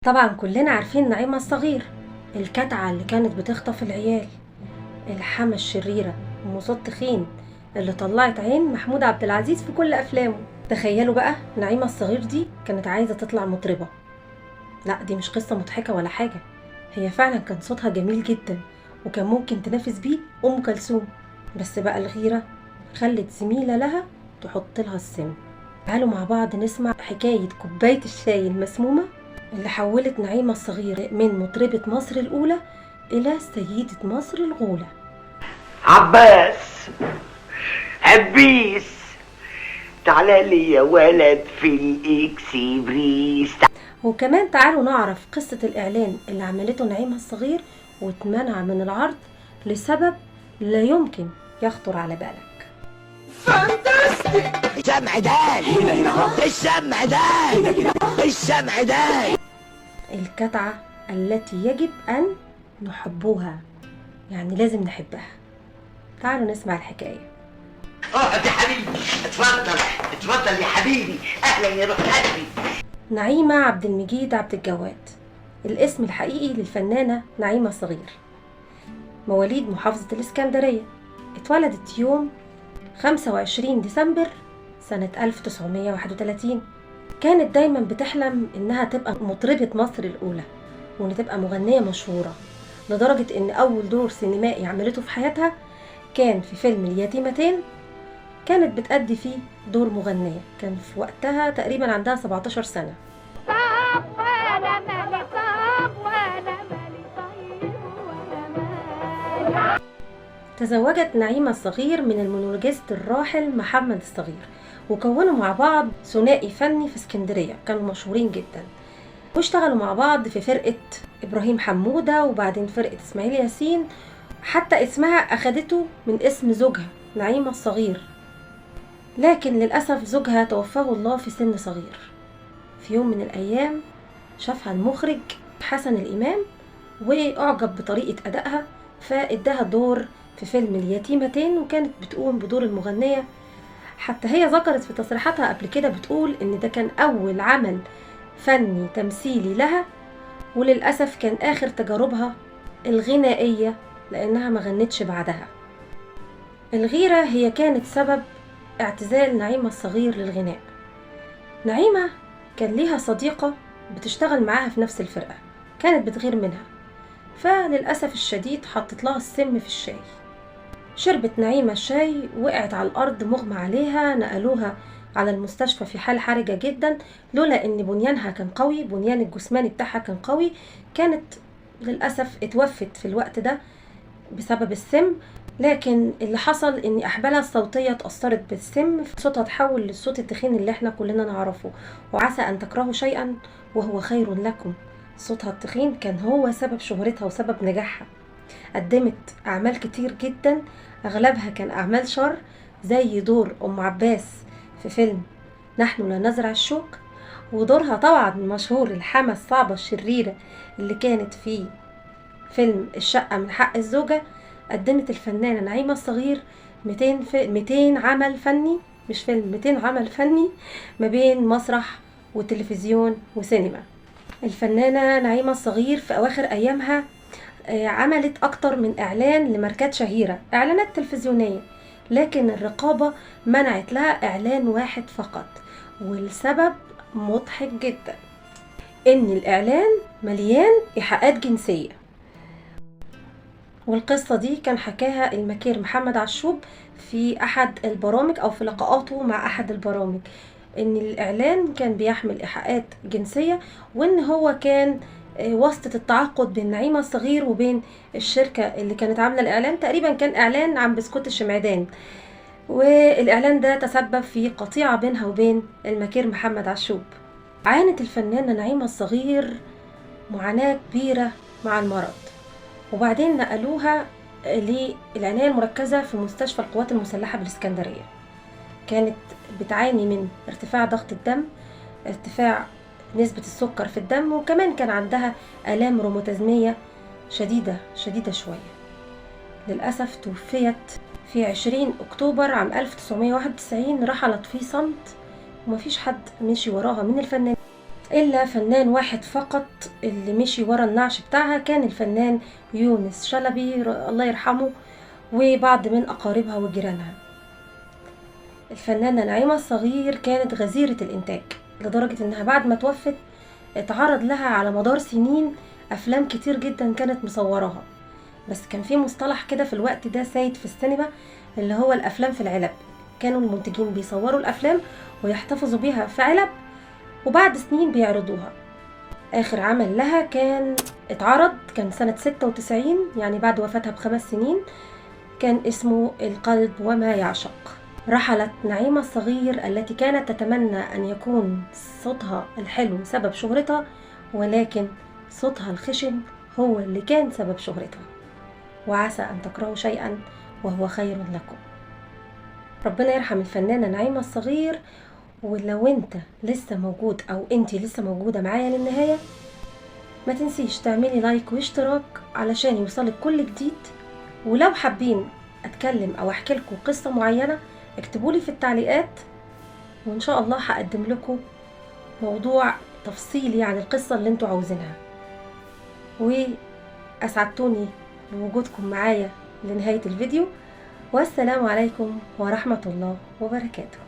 طبعا كلنا عارفين نعيمة الصغير، الكتعة اللي كانت بتخطف العيال، الحما الشريرة، ومصاد تخين اللي طلعت عين محمود عبد العزيز في كل أفلامه. تخيلوا بقى نعيمة الصغير دي كانت عايزة تطلع مطربة. لا، دي مش قصة مضحكة ولا حاجة، هي فعلا كان صوتها جميل جدا وكان ممكن تنافس بيه أم كلثوم. بس بقى الغيرة خلت زميلة لها تحط لها السم. تعالوا مع بعض نسمع حكاية كوباية الشاي المسمومة اللي حولت نعيمة الصغير من مطربة مصر الأولى إلى سيدة مصر الغولة. عباس، عبيس، تعالى لي يا ولد في الاكسبريس. وكمان تعالوا نعرف قصة الإعلان اللي عملته نعيمة الصغير واتمنع من العرض لسبب لا يمكن يخطر على بالك. الشمع داي، الشمع داي، الشمع داي. الكتعة التي يجب أن نحبوها، يعني لازم نحبها. تعالوا نسمع الحكاية. اقعد يا حبيبي، اتفضل اتفضل يا حبيبي، اهلا يا روح قلبي. نعيمة عبد المجيد عبد الجواد، الاسم الحقيقي للفنانة نعيمة الصغير، مواليد محافظة الإسكندرية، اتولدت يوم 25 ديسمبر سنة 1931. كانت دايما بتحلم إنها تبقى مطربة مصر الأولى وإن تبقى مغنية مشهورة، لدرجة إن أول دور سينمائي عملته في حياتها كان في فيلم اليتيمتين. كانت بتأدي فيه دور مغنية، كان في وقتها تقريبا عندها 17 سنة. تزوجت نعيمة الصغير من المونولوجيست الراحل محمد الصغير، وكونوا مع بعض ثنائي فني في اسكندرية كانوا مشهورين جدا، واشتغلوا مع بعض في فرقة إبراهيم حمودة وبعدين فرقة إسماعيل ياسين، حتى اسمها أخدته من اسم زوجها نعيمة الصغير. لكن للأسف زوجها توفاه الله في سن صغير. في يوم من الأيام شافها المخرج حسن الإمام وأعجب بطريقة أدائها، فإداها دور في فيلم اليتيمتين وكانت بتقوم بدور المغنية. حتى هي ذكرت في تصريحاتها قبل كده بتقول إن ده كان أول عمل فني تمثيلي لها، وللأسف كان آخر تجاربها الغنائية لأنها ما غنتش بعدها. الغيرة هي كانت سبب اعتزال نعيمة الصغير للغناء. نعيمة كان ليها صديقة بتشتغل معاها في نفس الفرقة، كانت بتغير منها، فللأسف الشديد حطت لها السم في الشاي. شربت نعيمة الشاي، وقعت على الأرض مغمى عليها، نقلوها على المستشفى في حال حرجة جدا. لولا ان بنيانها كان قوي، بنيان الجسماني بتاعها كان قوي، كانت للأسف اتوفت في الوقت ده بسبب السم. لكن اللي حصل ان احبالها الصوتية اتأثرت بالسم، صوتها تحول للصوت التخين اللي احنا كلنا نعرفه، وعسى ان تكرهوا شيئا وهو خير لكم. صوتها التخين كان هو سبب شهرتها وسبب نجاحها. قدمت اعمال كتير جدا، اغلبها كان اعمال شر، زي دور ام عباس في فيلم نحن لا نزرع الشوك، ودورها طبعا المشهور الحما الصعبة الشريرة اللي كانت في فيلم الشقة من حق الزوجة. قدمت الفنانة نعيمة الصغير 200 عمل فني، مش فيلم، 200 عمل فني ما بين مسرح وتلفزيون وسينما. الفنانة نعيمة الصغير في أواخر أيامها عملت أكتر من إعلان لماركات شهيرة، إعلانات تلفزيونية، لكن الرقابة منعت لها إعلان واحد فقط، والسبب مضحك جدا، إن الإعلان مليان إيحاءات جنسية. والقصة دي كان حكاها المكير محمد عشوب في أحد البرامج أو في لقاءاته مع أحد البرامج، إن الإعلان كان بيحمل إيحاءات جنسية، وإن هو كان واسطة التعاقد بين نعيمة الصغير وبين الشركة اللي كانت عاملة الإعلان. تقريبا كان إعلان عن بسكوت الشمعدان، والإعلان ده تسبب في قطيعة بينها وبين المكير محمد عشوب. عانت الفنانة نعيمة الصغير معاناة كبيرة مع المرض، وبعدين نقلوها للعناية المركزة في مستشفى القوات المسلحة بالإسكندرية. كانت بتعاني من ارتفاع ضغط الدم، ارتفاع نسبة السكر في الدم، وكمان كان عندها آلام روماتيزمية شديدة شوية. للأسف توفيت في 20 أكتوبر عام 1991، رحلت في صمت ومفيش حد مشي وراها من الفنانين. إلا فنان واحد فقط اللي مشي ورا النعش بتاعها، كان الفنان يونس شلبي الله يرحمه وبعض من أقاربها وجيرانها. الفنانة نعيمة الصغير كانت غزيرة الإنتاج لدرجة إنها بعد ما توفت اتعرض لها على مدار سنين أفلام كتير جدا كانت مصوراها. بس كان في مصطلح كده في الوقت ده سايد في السينما اللي هو الأفلام في العلب. كانوا المنتجين بيصوروا الأفلام ويحتفظوا بيها في علب وبعد سنين بيعرضوها. آخر عمل لها كان اتعرض كان سنة 96، يعني بعد وفاتها ب5 سنين، كان اسمه القلب وما يعشق. رحلت نعيمة الصغير التي كانت تتمنى أن يكون صوتها الحلو سبب شهرتها، ولكن صوتها الخشن هو اللي كان سبب شهرتها. وعسى أن تكرهوا شيئا وهو خير لكم. ربنا يرحم الفنانة نعيمة الصغير. ولو انت لسه موجود او انتي لسه موجودة معايا للنهاية، ما تنسيش تعملي لايك واشتراك علشان يوصلك كل جديد. ولو حابين اتكلم او احكي لكم قصة معينة اكتبولي في التعليقات، وان شاء الله هقدم لكم موضوع تفصيلي عن القصة اللي انتوا عاوزينها. واسعدتوني بوجودكم معايا لنهاية الفيديو، والسلام عليكم ورحمة الله وبركاته.